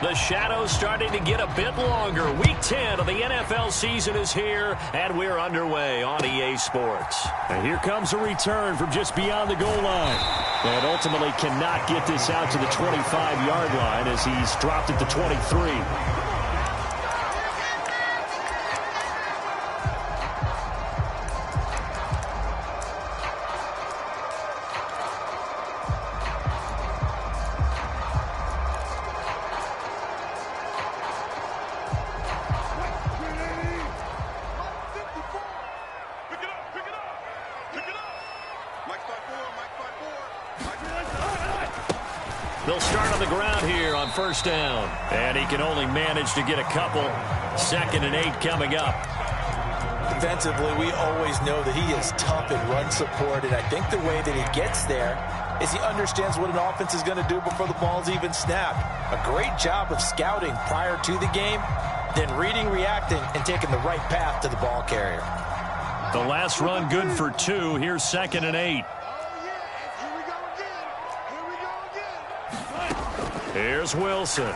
The shadows starting to get a bit longer. Week 10 of the NFL season is here, and we're underway on EA Sports. And here comes a return from just beyond the goal line. And ultimately cannot get this out to the 25-yard line as he's dropped at the 23. They'll start on the ground here on first down. And he can only manage to get a couple. 2nd and 8 coming up. Defensively, we always know that he is tough in run support, and I think the way that he gets there is he understands what an offense is going to do before the ball's even snapped. A great job of scouting prior to the game, then reading, reacting, and taking the right path to the ball carrier. The last run good for 2. Here's 2nd and 8. Here's Wilson.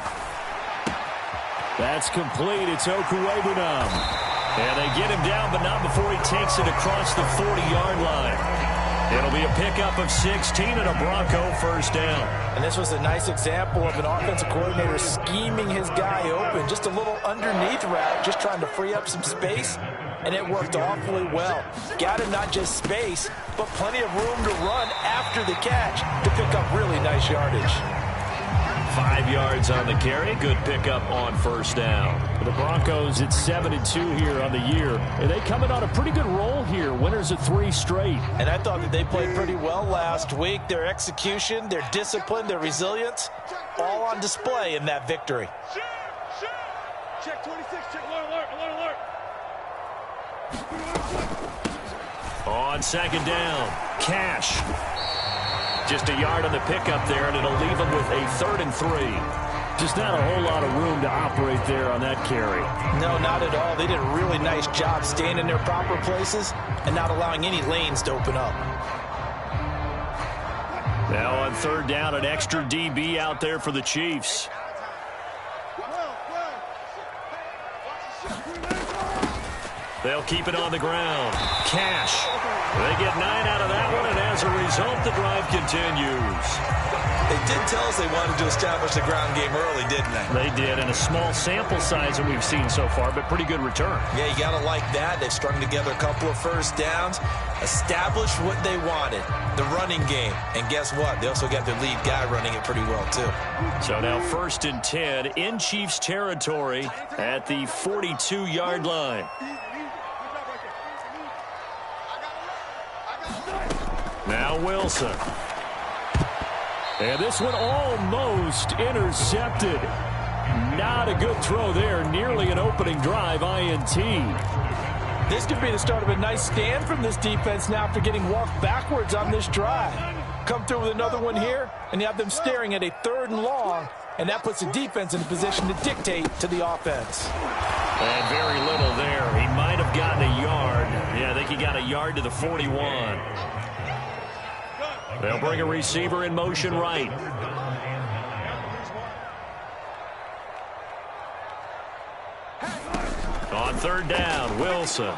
That's complete. It's Okuwebunam. And they get him down, but not before he takes it across the 40-yard line. It'll be a pickup of 16 and a Bronco first down. And this was a nice example of an offensive coordinator scheming his guy open. Just a little underneath route, just trying to free up some space. And it worked awfully well. Got him not just space, but plenty of room to run after the catch to pick up really nice yardage. 5 yards on the carry. Good pickup on first down. For the Broncos, it's 7-2 here on the year. And they coming on a pretty good roll here. Winners of 3 straight. And I thought that they played pretty well last week. Their execution, their discipline, their resilience, all on display in that victory. Check 26. Check alert. On 2nd down, Cash. Just a yard on the pickup there, and it'll leave him with a 3rd and 3. Just not a whole lot of room to operate there on that carry. No, not at all. They did a really nice job staying in their proper places and not allowing any lanes to open up. Now on 3rd down, an extra DB out there for the Chiefs. They'll keep it on the ground. Cash. They get 9 out of that one, and as a result, the drive continues. They did tell us they wanted to establish the ground game early, didn't they? They did, and a small sample size that we've seen so far, but pretty good return. Yeah, you got to like that. They've strung together a couple of first downs, established what they wanted, the running game. And guess what? They also got their lead guy running it pretty well, too. So now 1st and 10 in Chiefs territory at the 42-yard line. Now Wilson. And this one almost intercepted. Not a good throw there. Nearly an opening drive INT. This could be the start of a nice stand from this defense now after getting walked backwards on this drive. Come through with another one here, and you have them staring at a 3rd and long, and that puts the defense in a position to dictate to the offense. And very little there. He might have gotten a yard. Yeah, I think he got a yard to the 41. They'll bring a receiver in motion right. On 3rd down, Wilson.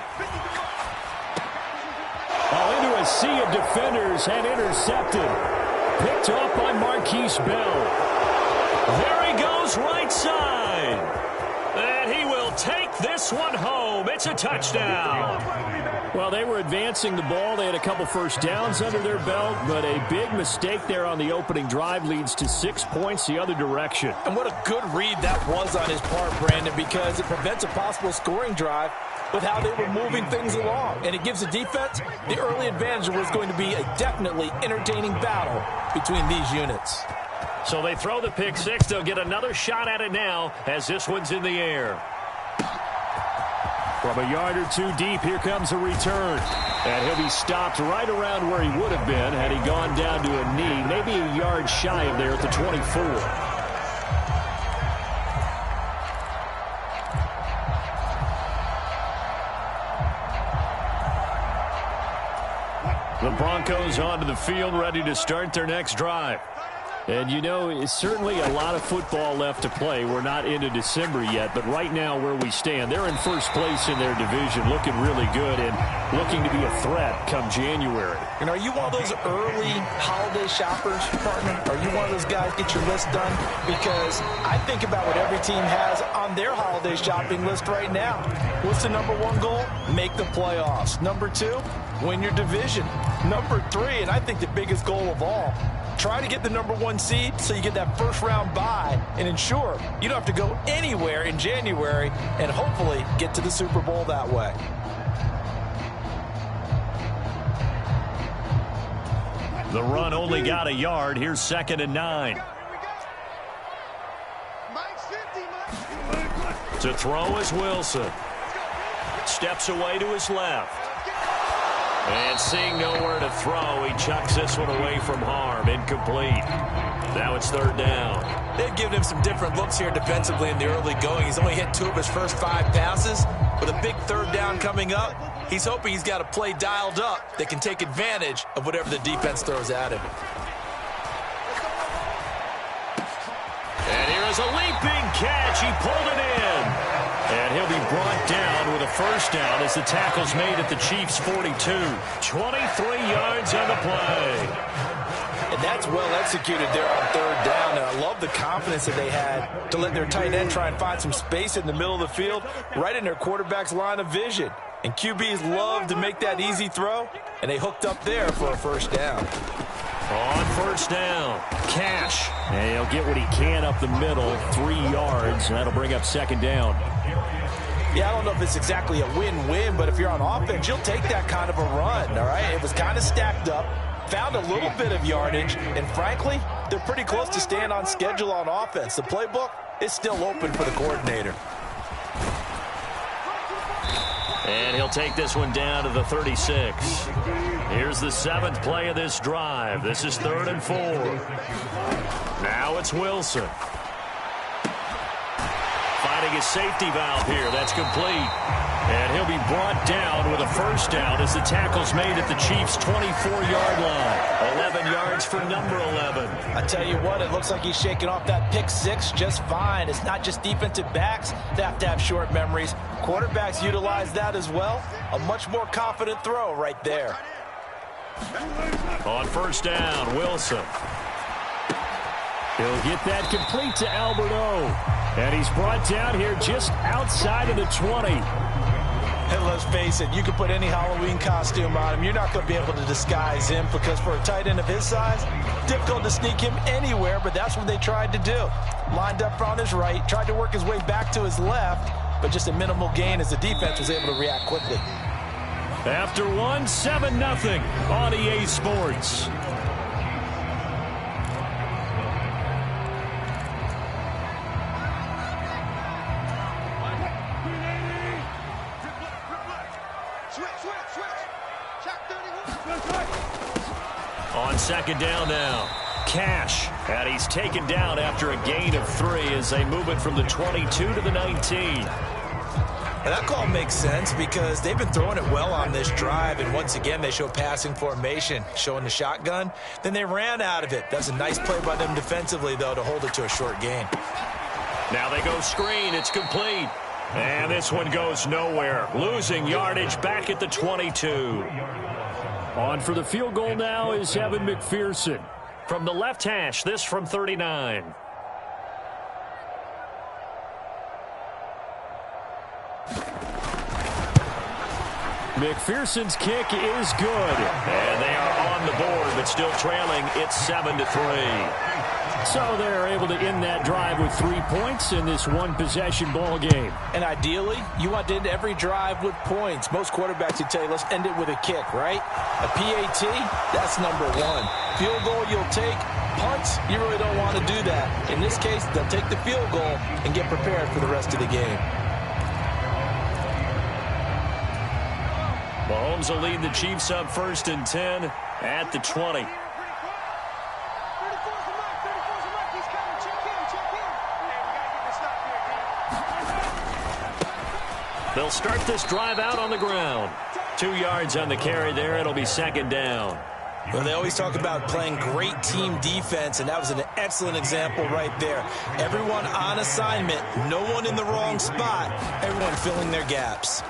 Into a sea of defenders and intercepted. Picked off by Marquise Bell. There he goes right side. And he will take this one home. It's a touchdown. Well, they were advancing the ball. They had a couple first downs under their belt, but a big mistake there on the opening drive leads to 6 points the other direction. And what a good read that was on his part, Brandon, because it prevents a possible scoring drive with how they were moving things along. And it gives the defense the early advantage of what's going to be a definitely entertaining battle between these units. So they throw the pick six. They'll get another shot at it now as this one's in the air. From a yard or 2 deep, here comes a return. And he'll be stopped right around where he would have been had he gone down to a knee, maybe a yard shy of there at the 24. The Broncos onto the field, ready to start their next drive. And, you know, it's certainly a lot of football left to play. We're not into December yet, but right now where we stand, they're in first place in their division, looking really good and looking to be a threat come January. And are you one of those early holiday shoppers, partner? Are you one of those guys get your list done? Because I think about what every team has on their holiday shopping list right now. What's the number one goal? Make the playoffs. Number two, win your division. Number three, and I think the biggest goal of all, try to get the number one seed so you get that first round bye and ensure you don't have to go anywhere in January and hopefully get to the Super Bowl that way. The run only got a yard. Here's 2nd and 9. To throw is Wilson. Steps away to his left. And seeing nowhere to throw, he chucks this one away from harm. Incomplete. Now it's 3rd down. They've given him some different looks here defensively in the early going. He's only hit 2 of his first 5 passes. With a big 3rd down coming up, he's hoping he's got a play dialed up that can take advantage of whatever the defense throws at him. And here is a leaping catch. He pulled it in. And he'll be brought down with a first down as the tackle's made at the Chiefs' 42. 23 yards on the play. And that's well executed there on 3rd down. And I love the confidence that they had to let their tight end try and find some space in the middle of the field, right in their quarterback's line of vision. And QBs love to make that easy throw, and they hooked up there for a first down. On 1st down, Cash. And he'll get what he can up the middle, 3 yards. And that'll bring up 2nd down. Yeah, I don't know if it's exactly a win-win, but if you're on offense, you'll take that kind of a run, all right? It was kind of stacked up, found a little bit of yardage, and frankly, they're pretty close to staying on schedule on offense. The playbook is still open for the coordinator. And he'll take this one down to the 36. Here's the 7th play of this drive. This is 3rd and 4. Now it's Wilson. Finding his safety valve here. That's complete. And he'll be brought down with a first down as the tackle's made at the Chiefs' 24-yard line. 11 yards for number 11. I tell you what, it looks like he's shaking off that pick 6 just fine. It's not just defensive backs that have to have short memories. Quarterbacks utilize that as well. A much more confident throw right there. On 1st down, Wilson. He'll get that complete to Alberto. And he's brought down here just outside of the 20. And let's face it, you can put any Halloween costume on him. You're not going to be able to disguise him because for a tight end of his size, difficult to sneak him anywhere, but that's what they tried to do. Lined up on his right, tried to work his way back to his left, but just a minimal gain as the defense was able to react quickly. After 1, 7-0 on EA Sports. On 2nd down now, Cash. And he's taken down after a gain of 3 as they move it from the 22 to the 19. And that call makes sense because they've been throwing it well on this drive, and once again they show passing formation, showing the shotgun. Then they ran out of it. That's a nice play by them defensively, though, to hold it to a short gain. Now they go screen. It's complete. And this one goes nowhere. Losing yardage back at the 22. On for the field goal now is Evan McPherson. From the left hash, this from 39. McPherson's kick is good. And they are on the board, but still trailing. It's 7-3. So they're able to end that drive with 3 points in this one-possession ball game. And ideally, you want to end every drive with points. Most quarterbacks would tell you, let's end it with a kick, right? A PAT, that's number 1. Field goal you'll take. Punts, you really don't want to do that. In this case, they'll take the field goal and get prepared for the rest of the game. Mahomes will lead the Chiefs up 1st and 10 at the 20. They'll start this drive out on the ground. 2 yards on the carry there. It'll be 2nd down. Well, they always talk about playing great team defense, and that was an excellent example right there. Everyone on assignment, no one in the wrong spot, everyone filling their gaps.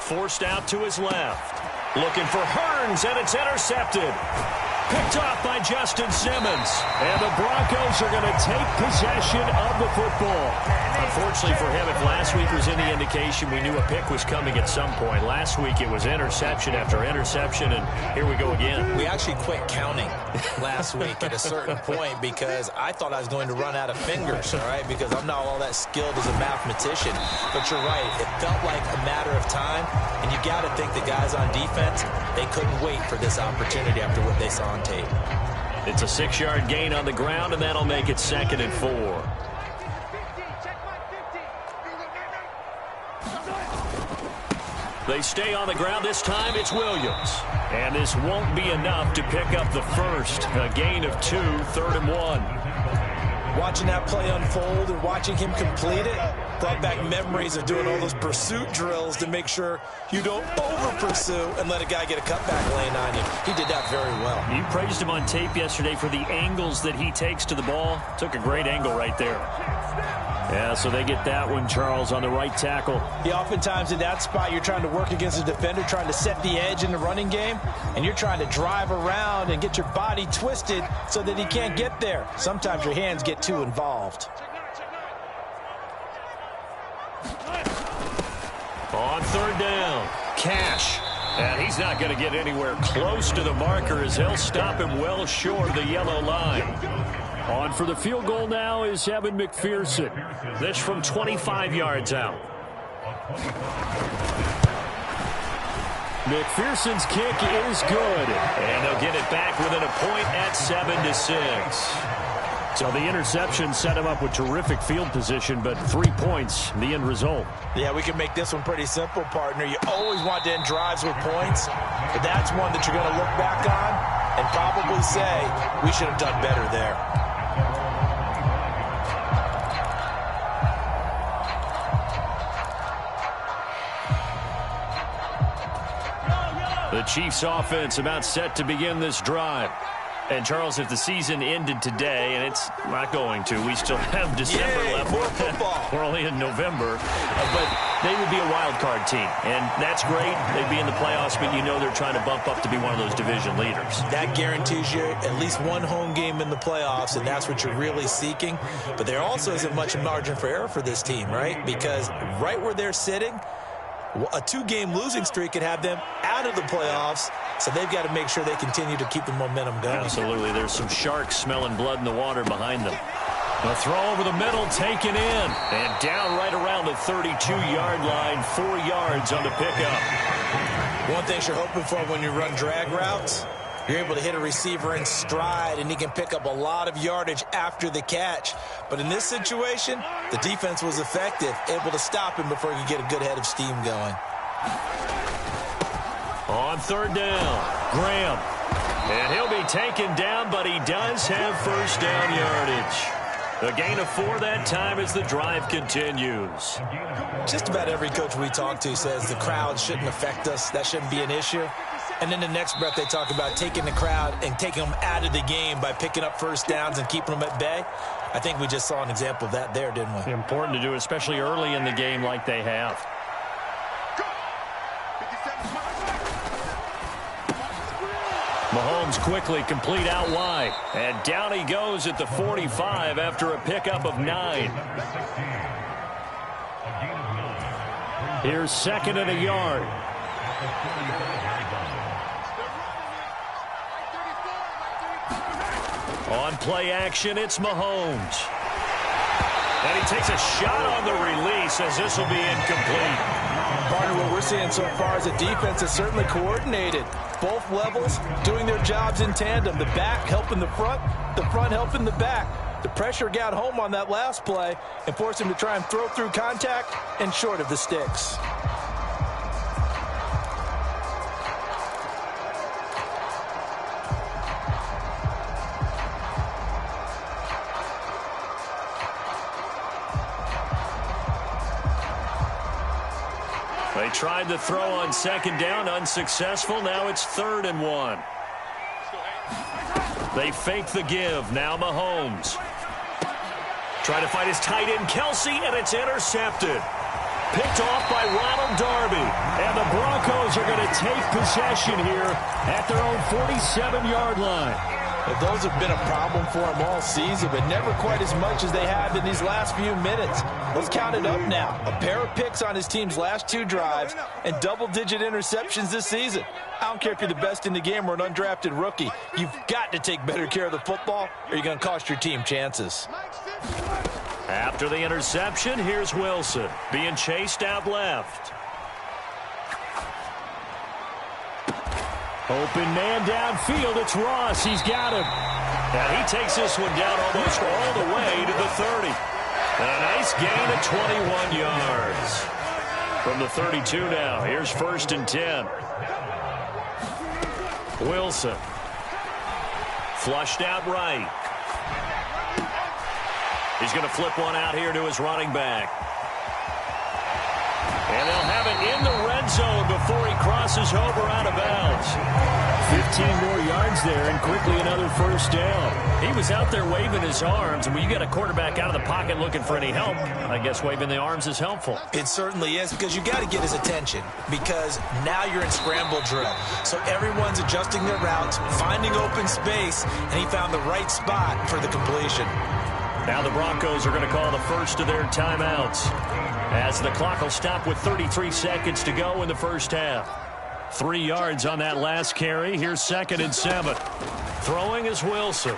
Forced out to his left. Looking for Hearns, and it's intercepted. Picked off by Justin Simmons. And the Broncos are going to take possession of the football. Unfortunately for him, if last week was any indication, we knew a pick was coming at some point. Last week it was interception after interception, and here we go again. We actually quit counting last week at a certain point because I thought I was going to run out of fingers, all right, because I'm not all that skilled as a mathematician. But you're right, it felt like a matter of time, and you got to think the guys on defense, they couldn't wait for this opportunity after what they saw on tape. It's a 6-yard gain on the ground, and that'll make it 2nd and 4. They stay on the ground. This time it's Williams. And this won't be enough to pick up the first. A gain of 2, 3rd and 1. Watching that play unfold and watching him complete it brought back memories of doing all those pursuit drills to make sure you don't over-pursue and let a guy get a cutback lane on you. He did that very well. You praised him on tape yesterday for the angles that he takes to the ball. Took a great angle right there. Yeah, so they get that one, Charles, on the right tackle. Yeah, oftentimes in that spot, you're trying to work against a defender, trying to set the edge in the running game, and you're trying to drive around and get your body twisted so that he can't get there. Sometimes your hands get too involved. On 3rd down, Cash. And he's not going to get anywhere close to the marker as he'll stop him well short of the yellow line. On for the field goal now is Evan McPherson. This from 25 yards out. McPherson's kick is good. And they'll get it back within a point at 7-6. So the interception set him up with terrific field position, but 3 points, the end result. Yeah, we can make this one pretty simple, partner. You always want to end drives with points, but that's one that you're going to look back on and probably say, we should have done better there. The Chiefs offense about set to begin this drive. And, Charles, if the season ended today, and it's not going to, we still have December left. More football. We're only in November. But they would be a wild card team. And that's great. They'd be in the playoffs, but you know they're trying to bump up to be one of those division leaders. That guarantees you at least one home game in the playoffs, and that's what you're really seeking. But there also isn't much margin for error for this team, right? Because right where they're sitting, a 2-game losing streak could have them out of the playoffs, so they've got to make sure they continue to keep the momentum going. Absolutely. There's some sharks smelling blood in the water behind them. The throw over the middle, taken in, and down right around the 32-yard line, 4 yards on the pickup. One thing you're hoping for when you run drag routes, you're able to hit a receiver in stride, and he can pick up a lot of yardage after the catch. But in this situation, the defense was effective, able to stop him before he could get a good head of steam going. On 3rd down, Graham. And he'll be taken down, but he does have first down yardage. A gain of 4 that time as the drive continues. Just about every coach we talk to says the crowd shouldn't affect us. That shouldn't be an issue. And then the next breath they talk about taking the crowd and taking them out of the game by picking up first downs and keeping them at bay. I think we just saw an example of that there, didn't we? Important to do, especially early in the game like they have. Mahomes quickly complete out wide. And down he goes at the 45 after a pickup of 9. Here's 2nd and a yard. On play action, it's Mahomes. And he takes a shot on the release as this will be incomplete. Partner, what we're seeing so far is a defense that's certainly coordinated. Both levels doing their jobs in tandem. The back helping the front helping the back. The pressure got home on that last play and forced him to try and throw through contact and short of the sticks. They tried to throw on second down, unsuccessful. Now it's 3rd and 1. They fake the give. Now Mahomes. Trying to find his tight end, Kelsey, and it's intercepted. Picked off by Ronald Darby. And the Broncos are going to take possession here at their own 47-yard line. Well, those have been a problem for them all season, but never quite as much as they have in these last few minutes. Let's count it up now. A pair of picks on his team's last 2 drives and double-digit interceptions this season. I don't care if you're the best in the game or an undrafted rookie. You've got to take better care of the football or you're going to cost your team chances. After the interception, here's Wilson being chased out left. Open man downfield. It's Ross. He's got him. And he takes this one down almost all the way to the 30. And a nice gain of 21 yards. From the 32 now, here's 1st and 10. Wilson. Flushed out right. He's going to flip one out here to his running back. And they'll have it in the red zone before he crosses over out of bounds. 15 more yards there, and quickly another 1st down. He was out there waving his arms, and when you get a quarterback out of the pocket looking for any help, I guess waving the arms is helpful. It certainly is, because you got to get his attention, because now you're in scramble drill. So everyone's adjusting their routes, finding open space, and he found the right spot for the completion. Now the Broncos are going to call the first of their timeouts, as the clock will stop with 33 seconds to go in the first half. 3 yards on that last carry. Here's 2nd and 7. Throwing is Wilson.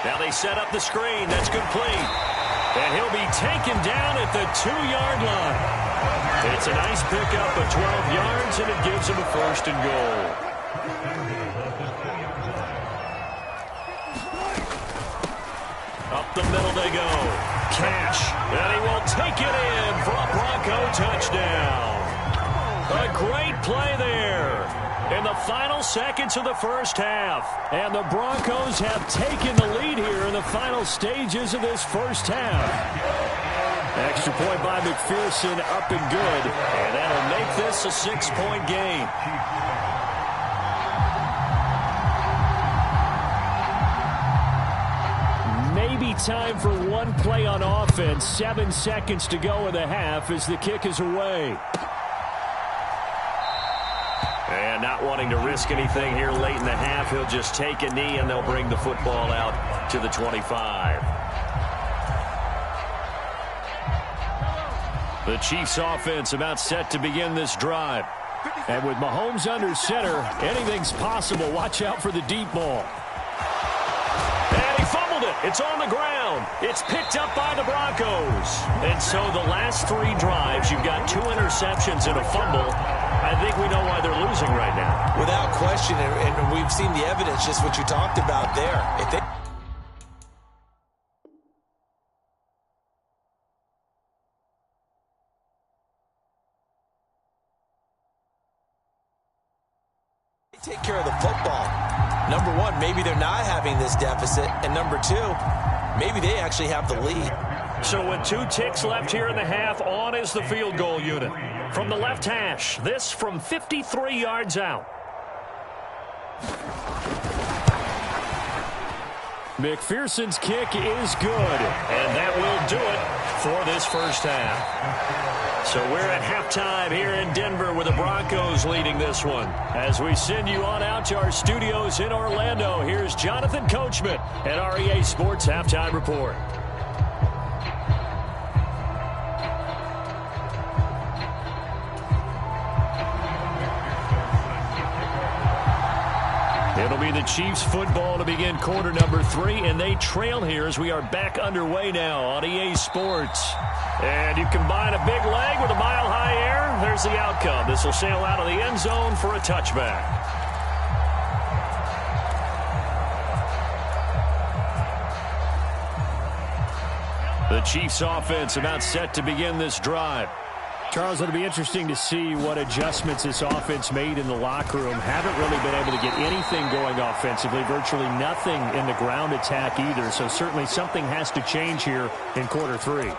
Now they set up the screen. That's complete. And he'll be taken down at the 2-yard line. It's a nice pickup of 12 yards, and it gives him a 1st and goal. Up the middle they go. Cash. And he will take it in for a Bronco touchdown. A great play there in the final seconds of the first half. And the Broncos have taken the lead here in the final stages of this first half. Extra point by McPherson, up and good. And that'll make this a 6-point game. Maybe time for one play on offense. 7 seconds to go in the half as the kick is away. And not wanting to risk anything here late in the half, he'll just take a knee and they'll bring the football out to the 25. The Chiefs offense about set to begin this drive. And with Mahomes under center, anything's possible. Watch out for the deep ball. And he fumbled it. It's on the ground. It's picked up by the Broncos. And so the last 3 drives, you've got 2 interceptions and a fumble. I think we know why they're losing right now. Without question, and we've seen the evidence, just what you talked about there. If they take care of the football, number one, maybe they're not having this deficit, and number 2, maybe they actually have the lead. So with 2 ticks left here in the half, on is the field goal unit. From the left hash, this from 53 yards out. McPherson's kick is good. And that will do it for this first half. So we're at halftime here in Denver with the Broncos leading this one. As we send you on out to our studios in Orlando, here's Jonathan Coachman at REA Sports Halftime Report. It'll be the Chiefs football to begin quarter number 3, and they trail here as we are back underway now on EA Sports. And you combine a big leg with a mile-high air, there's the outcome. This will sail out of the end zone for a touchback. The Chiefs offense about set to begin this drive. Charles, it'll be interesting to see what adjustments this offense made in the locker room. Haven't really been able to get anything going offensively, virtually nothing in the ground attack either. So certainly something has to change here in quarter 3.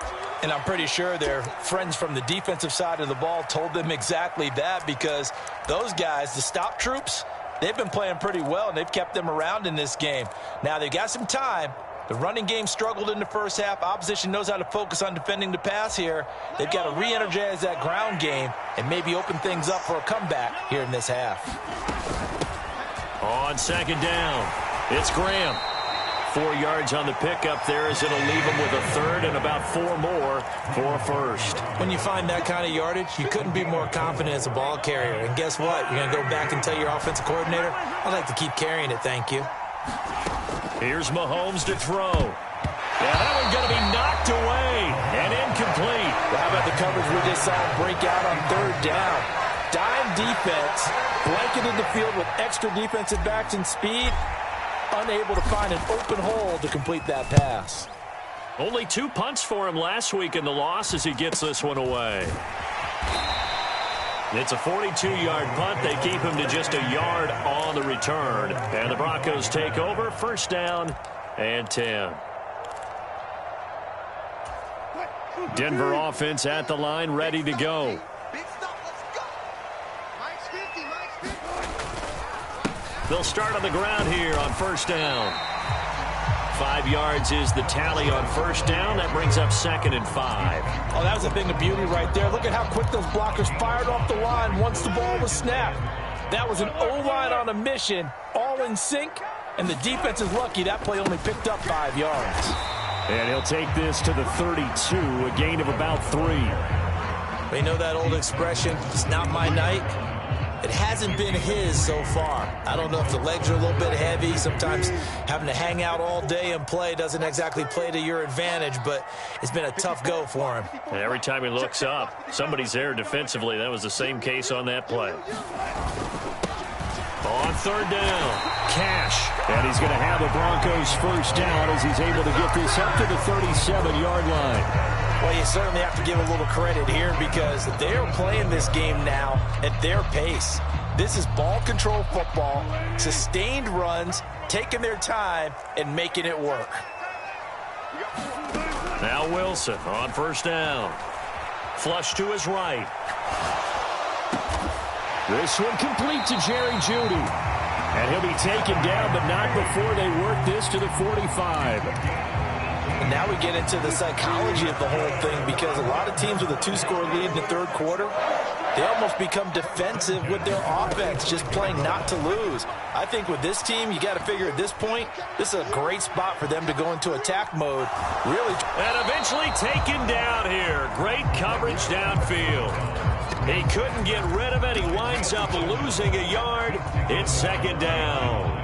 And I'm pretty sure their friends from the defensive side of the ball told them exactly that, because those guys, the stop troops, they've been playing pretty well, and they've kept them around in this game. Now, they've got some time. The running game struggled in the first half. Opposition knows how to focus on defending the pass here. They've got to re-energize that ground game and maybe open things up for a comeback here in this half. On second down, it's Graham. 4 yards on the pickup there, as it'll leave him with a third and about 4 more for a first. When you find that kind of yardage, you couldn't be more confident as a ball carrier. And guess what? You're going to go back and tell your offensive coordinator, I'd like to keep carrying it, thank you. Here's Mahomes to throw. And that one's going to be knocked away and incomplete. Well, how about the coverage we just saw break out on third down? Dime defense, blanketed the field with extra defensive backs and speed, unable to find an open hole to complete that pass. Only 2 punts for him last week in the loss as he gets this one away. It's a 42-yard punt. They keep him to just a yard on the return. And the Broncos take over, first down and 10. Denver offense at the line, ready to go. They'll start on the ground here on first down. 5 yards is the tally on first down. That brings up 2nd and 5. Oh, that was a thing of beauty right there. Look at how quick those blockers fired off the line once the ball was snapped. That was an O-line on a mission, all in sync, and the defense is lucky that play only picked up 5 yards. And he'll take this to the 32, a gain of about 3. They know that old expression, it's not my night. It hasn't been his so far. I don't know if the legs are a little bit heavy. Sometimes having to hang out all day and play doesn't exactly play to your advantage, but it's been a tough go for him. And every time he looks up, somebody's there defensively. That was the same case on that play. On third down, Cash. And he's going to have the Broncos first down as he's able to get this up to the 37-yard line. Well, you certainly have to give a little credit here because they're playing this game now at their pace. This is ball control football, sustained runs, taking their time, and making it work. Now Wilson on first down. Flush to his right. This one complete to Jerry Jeudy. And he'll be taken down, but not before they work this to the 45. And now we get into the psychology of the whole thing, because a lot of teams with a 2-score lead in the third quarter, they almost become defensive with their offense, just playing not to lose. I think with this team, you got to figure at this point, this is a great spot for them to go into attack mode. Really. And eventually taken down here. Great coverage downfield. He couldn't get rid of it. He winds up losing a yard. It's 2nd down.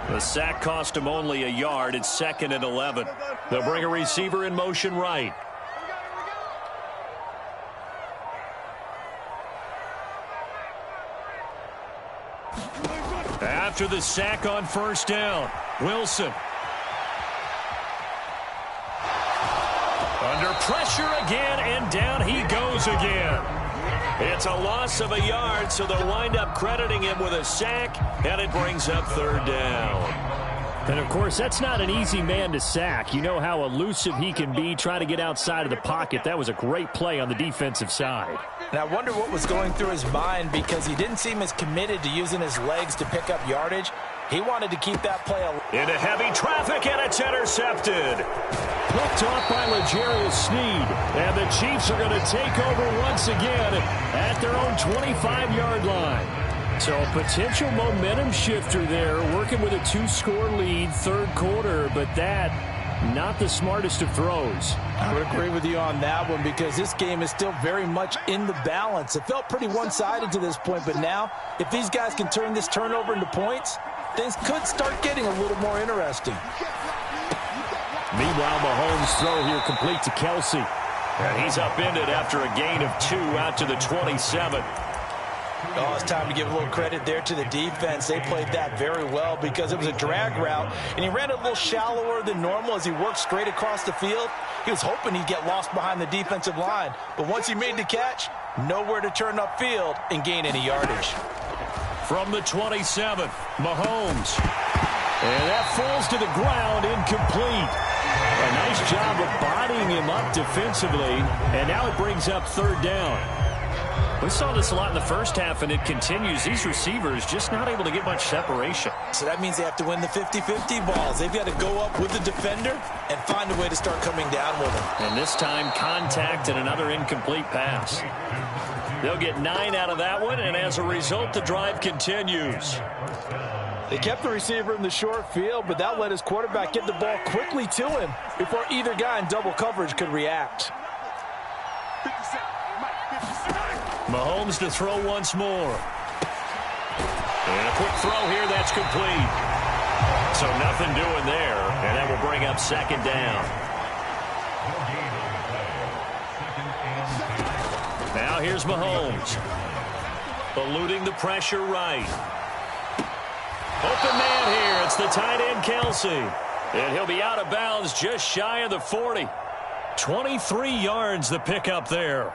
The sack cost him only a yard. It's 2nd and 11. They'll bring a receiver in motion right. After the sack on first down, Wilson. Under pressure again, and down he goes again. It's a loss of a yard, so they'll wind up crediting him with a sack, and it brings up third down. And, of course, that's not an easy man to sack. You know how elusive he can be, trying to get outside of the pocket. That was a great play on the defensive side. And I wonder what was going through his mind, because he didn't seem as committed to using his legs to pick up yardage. He wanted to keep that play alive. Into heavy traffic, and it's intercepted. Picked off by L'Jarius Sneed. And the Chiefs are going to take over once again at their own 25-yard line. So a potential momentum shifter there, working with a 2-score lead, third quarter, but that, not the smartest of throws. I would agree with you on that one, because this game is still very much in the balance. It felt pretty one-sided to this point, but now, if these guys can turn this turnover into points, things could start getting a little more interesting. Meanwhile, Mahomes' throw here complete to Kelsey. And he's upended after a gain of 2 out to the 27. Oh, it's time to give a little credit there to the defense. They played that very well, because it was a drag route, and he ran a little shallower than normal as he worked straight across the field. He was hoping he'd get lost behind the defensive line, but once he made the catch, nowhere to turn upfield and gain any yardage. From the 27, Mahomes. And that falls to the ground, incomplete. A nice job of bodying him up defensively, and now it brings up third down. We saw this a lot in the first half, and it continues. These receivers just not able to get much separation. So that means they have to win the 50-50 balls. They've got to go up with the defender and find a way to start coming down with him. And this time, contact and another incomplete pass. They'll get 9 out of that one, and as a result, the drive continues. They kept the receiver in the short field, but that let his quarterback get the ball quickly to him before either guy in double coverage could react. Mahomes to throw once more. And a quick throw here, that's complete. So nothing doing there, and that will bring up second down. Now here's Mahomes. Eluding the pressure right. Open man here, it's the tight end Kelce. And he'll be out of bounds just shy of the 40. 23 yards the pickup there.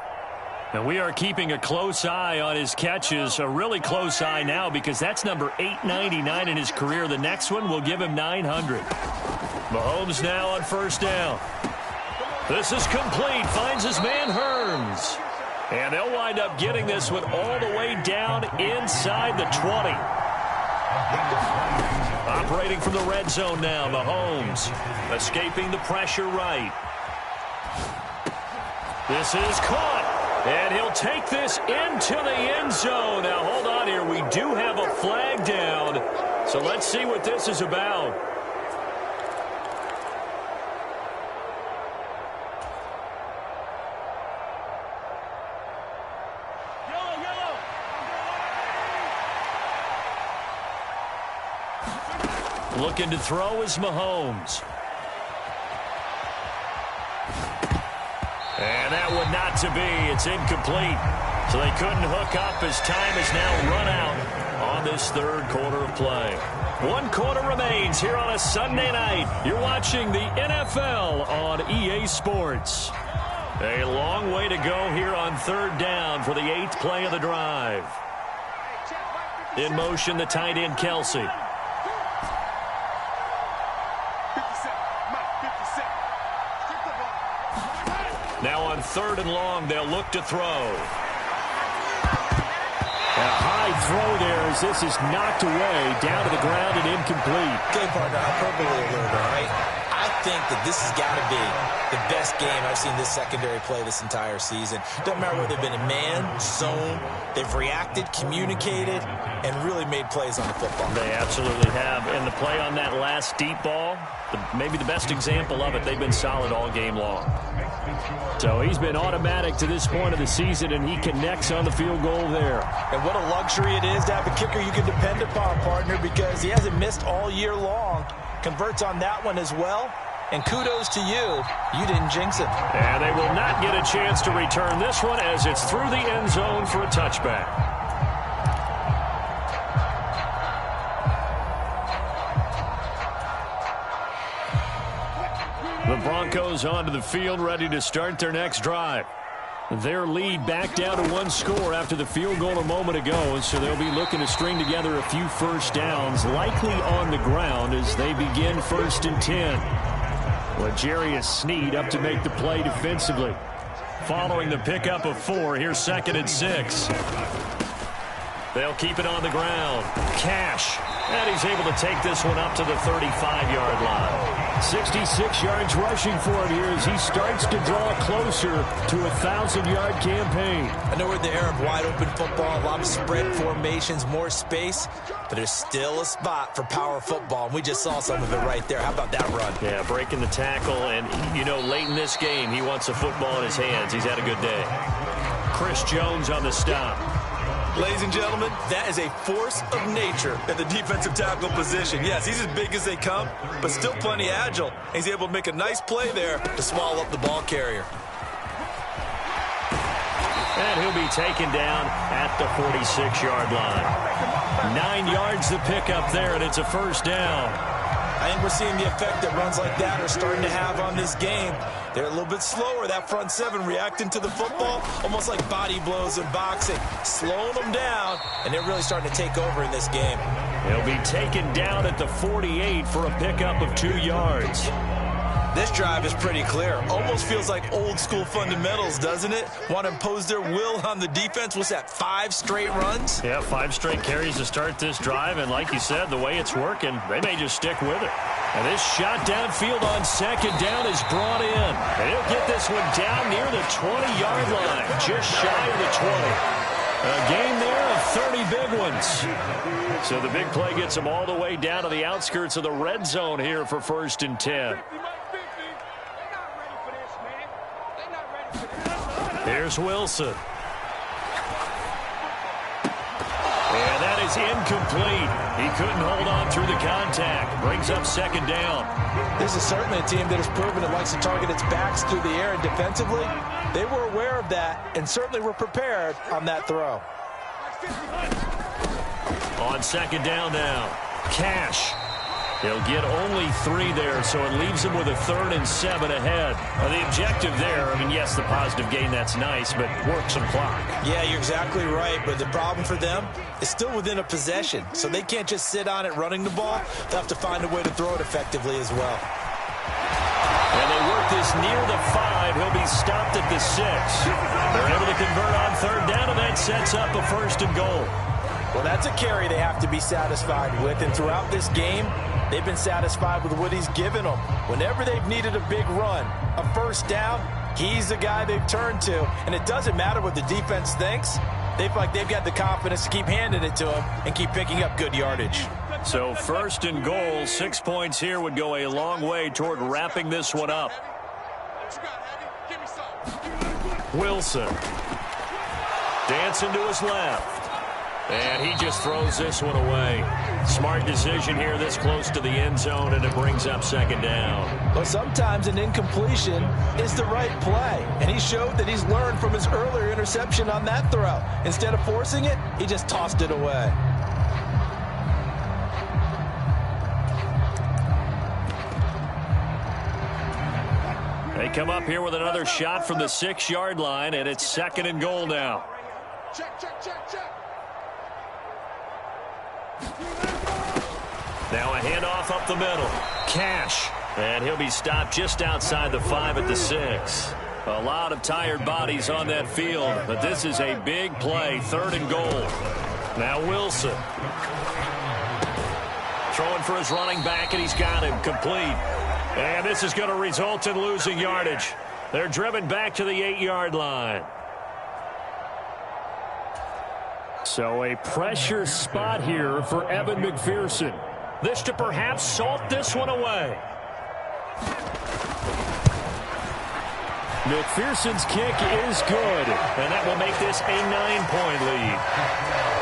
And we are keeping a close eye on his catches, a really close eye now because that's number 899 in his career. The next one will give him 900. Mahomes now on first down. This is complete, finds his man Hearns. And they'll wind up getting this one all the way down inside the 20. Operating from the red zone now, Mahomes escaping the pressure right. This is caught. And he'll take this into the end zone. Now, hold on here. We do have a flag down. So let's see what this is about. Looking to throw is Mahomes. And that would not to be. It's incomplete. So they couldn't hook up as time is now run out on this third quarter of play. 1 quarter remains here on a Sunday night. You're watching the NFL on EA Sports. A long way to go here on third down for the 8th play of the drive. In motion, the tight end Kelce. Now on third and long, they'll look to throw. A high throw there as this is knocked away, down to the ground and incomplete. Okay, partner, hyperbole a little bit, right? I think that this has got to be the best game I've seen this secondary play this entire season. Doesn't matter whether they've been in man, zone, they've reacted, communicated, and really made plays on the football. They absolutely have. And the play on that last deep ball, maybe the best example of it, they've been solid all game long. So he's been automatic to this point of the season, and he connects on the field goal there. And what a luxury it is to have a kicker you can depend upon, partner, because he hasn't missed all year long. Converts on that one as well. And kudos to you. You didn't jinx it. And they will not get a chance to return this one as it's through the end zone for a touchback. The Broncos onto the field, ready to start their next drive. Their lead back down to 1 score after the field goal a moment ago, so they'll be looking to string together a few first downs, likely on the ground as they begin 1st and 10. L'Jarius Sneed up to make the play defensively. Following the pickup of 4, here's 2nd and 6. They'll keep it on the ground. Cash. And he's able to take this one up to the 35-yard line. 66 yards rushing for him here as he starts to draw closer to a 1,000-yard campaign. I know we're in the era of wide-open football, a lot of spread formations, more space, but there's still a spot for power football, and we just saw some of it right there. How about that run? Yeah, breaking the tackle, and, you know, late in this game, he wants the football in his hands. He's had a good day. Chris Jones on the stop. Ladies and gentlemen, that is a force of nature at the defensive tackle position. Yes, he's as big as they come, but still plenty agile. He's able to make a nice play there to swallow up the ball carrier. And he'll be taken down at the 46-yard line. 9 yards to pick up there, and it's a first down. I think we're seeing the effect that runs like that are starting to have on this game. They're a little bit slower, that front 7 reacting to the football, almost like body blows in boxing, slowing them down, and they're really starting to take over in this game. He'll be taken down at the 48 for a pickup of 2 yards. This drive is pretty clear. Almost feels like old school fundamentals, doesn't it? Want to impose their will on the defense. What's that, 5 straight runs? Yeah, 5 straight carries to start this drive. And like you said, the way it's working, they may just stick with it. And this shot downfield on second down is brought in. And he'll get this one down near the 20-yard line, just shy of the 20. A game there of 30 big ones. So the big play gets them all the way down to the outskirts of the red zone here for 1st and 10. Here's Wilson. And that is incomplete. He couldn't hold on through the contact. Brings up 2nd down. This is certainly a team that has proven it likes to target its backs through the air, and defensively, they were aware of that and certainly were prepared on that throw. On 2nd down now, Cash. He'll get only 3 there, so it leaves him with a 3rd and 7 ahead. The objective there, I mean, yes, the positive gain, that's nice, but work some clock. Yeah, you're exactly right, but the problem for them is still within a possession, so they can't just sit on it running the ball. They'll have to find a way to throw it effectively as well. And they work this near the 5. He'll be stopped at the 6. They're able to convert on 3rd down, and that sets up a 1st and goal. Well, that's a carry they have to be satisfied with, and throughout this game, they've been satisfied with what he's given them. Whenever they've needed a big run, a 1st down, he's the guy they've turned to. And it doesn't matter what the defense thinks. They feel like they've got the confidence to keep handing it to him and keep picking up good yardage. So 1st and goal, 6 points here would go a long way toward wrapping this one up. Wilson. Dancing to his left. And he just throws this one away. Smart decision here this close to the end zone, and it brings up 2nd down. Well, sometimes an incompletion is the right play, and he showed that he's learned from his earlier interception on that throw. Instead of forcing it, he just tossed it away. They come up here with another shot from the 6-yard line, and it's 2nd and goal now. Check, check, check, check. Now a handoff up the middle. Cash. And he'll be stopped just outside the 5 at the 6. A lot of tired bodies on that field, but this is a big play, 3rd and goal. Now Wilson. Throwing for his running back, and he's got him complete. And this is going to result in losing yardage. They're driven back to the 8-yard line. So a pressure spot here for Evan McPherson. This to perhaps salt this one away. McPherson's kick is good, and that will make this a 9-point lead.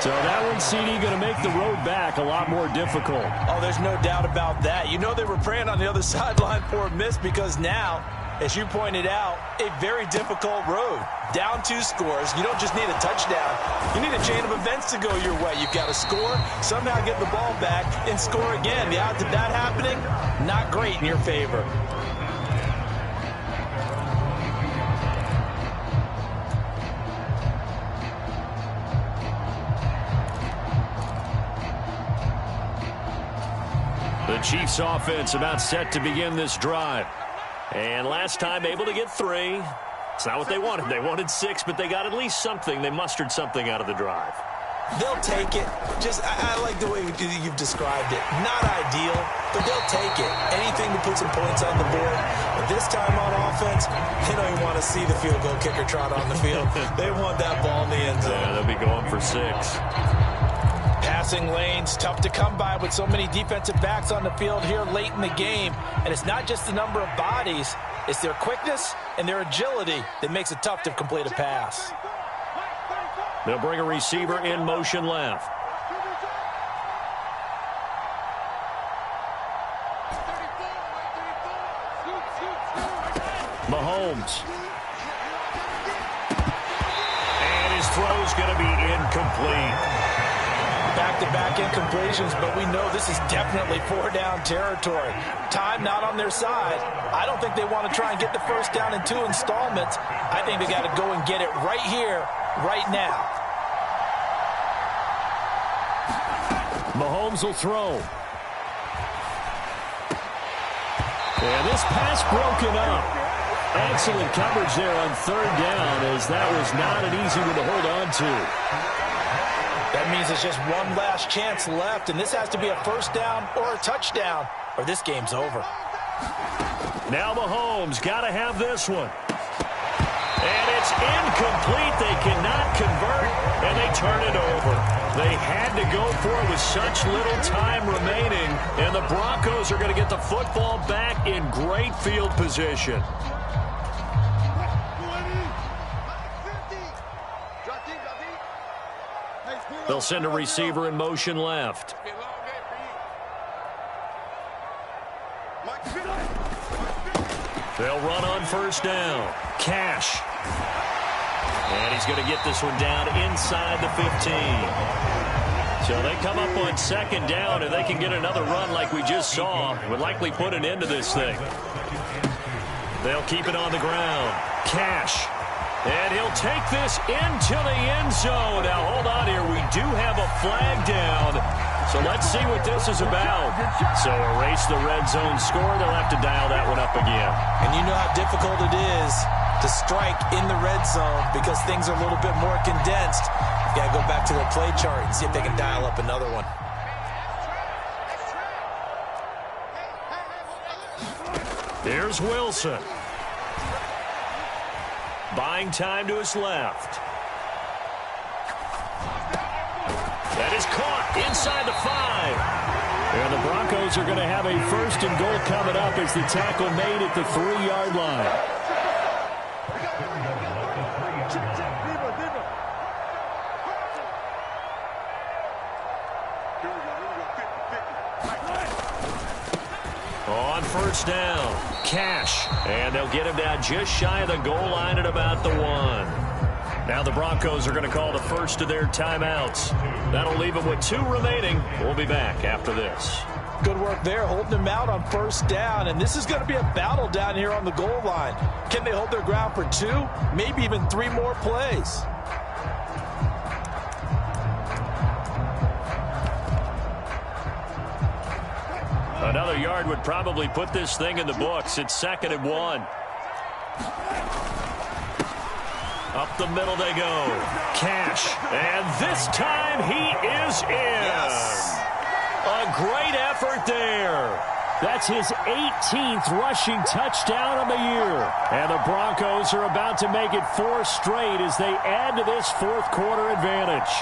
So that one, CD, going to make the road back a lot more difficult. Oh, there's no doubt about that. You know they were praying on the other sideline for a miss, because now, as you pointed out, a very difficult road. Down 2 scores. You don't just need a touchdown. You need a chain of events to go your way. You've got to score, somehow get the ball back, and score again. The odds of that happening, not great in your favor. The Chiefs offense about set to begin this drive. And last time able to get 3. It's not what they wanted. They wanted 6, but they got at least something. They mustered something out of the drive. They'll take it. I like the way you've described it. Not ideal, but they'll take it. Anything to put some points on the board. But this time on offense, they don't even want to see the field goal kicker trot on the field. They want that ball in the end zone. Yeah, they'll be going for 6. Passing lanes, tough to come by with so many defensive backs on the field here late in the game. And it's not just the number of bodies, it's their quickness and their agility that makes it tough to complete a pass. They'll bring a receiver in motion left. Mahomes. And his throw's going to be incomplete. Back-to-back incompletions, but we know this is definitely 4-down territory. Time not on their side. I don't think they want to try and get the 1st down in 2 installments. I think they got to go and get it right here, right now. Mahomes will throw. And this pass broken up. Excellent coverage there on third down, as that was not an easy one to hold on to. That means there's just one last chance left, and this has to be a first down or a touchdown, or this game's over. Now Mahomes got to have this one. And it's incomplete. They cannot convert, and they turn it over. They had to go for it with such little time remaining, and the Broncos are going to get the football back in great field position. They'll send a receiver in motion left. They'll run on first down. Cash. And he's going to get this one down inside the 15. So they come up on second down, and they can get another run like we just saw. Would likely put an end to this thing. They'll keep it on the ground. Cash. And he'll take this into the end zone. Now, hold on here. We do have a flag down. So let's see what this is about. So erase the red zone score. They'll have to dial that one up again. And you know how difficult it is to strike in the red zone because things are a little bit more condensed. You got to go back to their play chart and see if they can dial up another one. Here's Wilson. Buying time to his left. That is caught inside the 5. And the Broncos are going to have a first and goal coming up as the tackle made at the 3-yard line. On first down, Cash. And they'll get him down just shy of the goal line at about the 1. Now the Broncos are going to call the first of their timeouts. That'll leave them with 2 remaining. We'll be back after this. Good work there, holding them out on first down. And this is going to be a battle down here on the goal line. Can they hold their ground for 2, maybe even 3 more plays? Another yard would probably put this thing in the books. It's 2nd and 1. Up the middle they go. Cash. And this time he is in. Yes. A great effort there. That's his 18th rushing touchdown of the year. And the Broncos are about to make it 4 straight as they add to this fourth quarter advantage.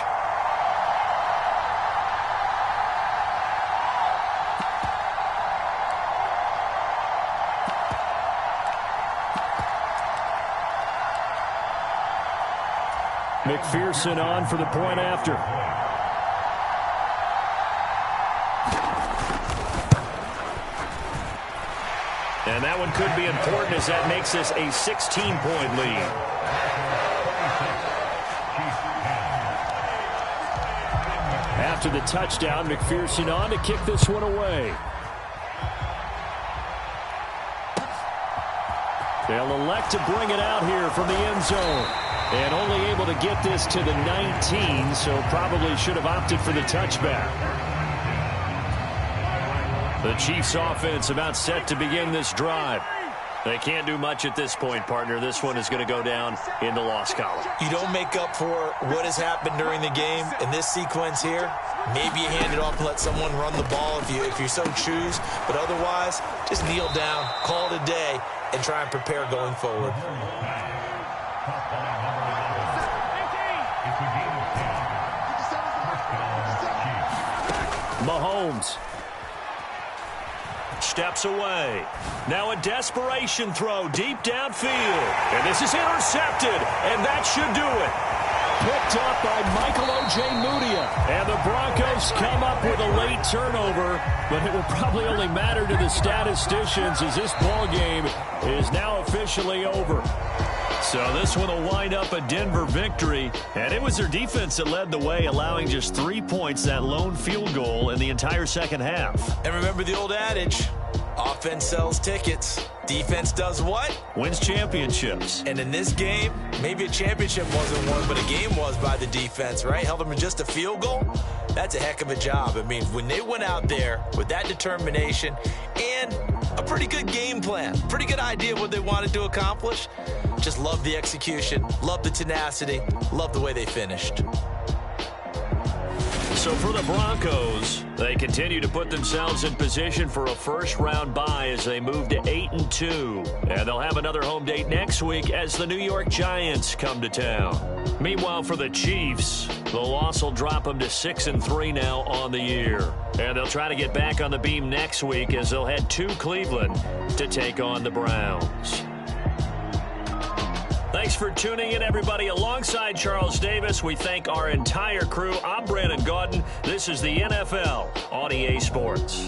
McPherson on for the point after. And that one could be important as that makes this a 16-point lead. After the touchdown, McPherson on to kick this one away. They'll elect to bring it out here from the end zone. And only able to get this to the 19, so probably should have opted for the touchback. The Chiefs offense about set to begin this drive. They can't do much at this point, partner. This one is going to go down in the loss column. You don't make up for what has happened during the game in this sequence here. Maybe you hand it off and let someone run the ball if you so choose. But otherwise, just kneel down, call it a day, and try and prepare going forward. Mahomes steps away. Now a desperation throw deep downfield. And this is intercepted, and that should do it. Picked up by Michael O.J. Mudia. And the Broncos come up with a late turnover, but it will probably only matter to the statisticians as this ball game is now officially over. So this one will wind up a Denver victory, and it was their defense that led the way, allowing just 3 points, that lone field goal in the entire second half. And remember the old adage, Offense sells tickets. Defense does what? Wins championships. And in this game, maybe a championship wasn't won, but a game was by the defense, right? Held them to just a field goal. That's a heck of a job. I mean, when they went out there with that determination and a pretty good game plan, pretty good idea of what they wanted to accomplish, just love the execution, love the tenacity, love the way they finished. So for the Broncos, they continue to put themselves in position for a first-round bye as they move to 8-2. And they'll have another home date next week as the New York Giants come to town. Meanwhile, for the Chiefs, the loss will drop them to 6-3 now on the year. And they'll try to get back on the beam next week as they'll head to Cleveland to take on the Browns. Thanks for tuning in, everybody. Alongside Charles Davis, we thank our entire crew. I'm Brandon Gaudin. This is the NFL on EA Sports.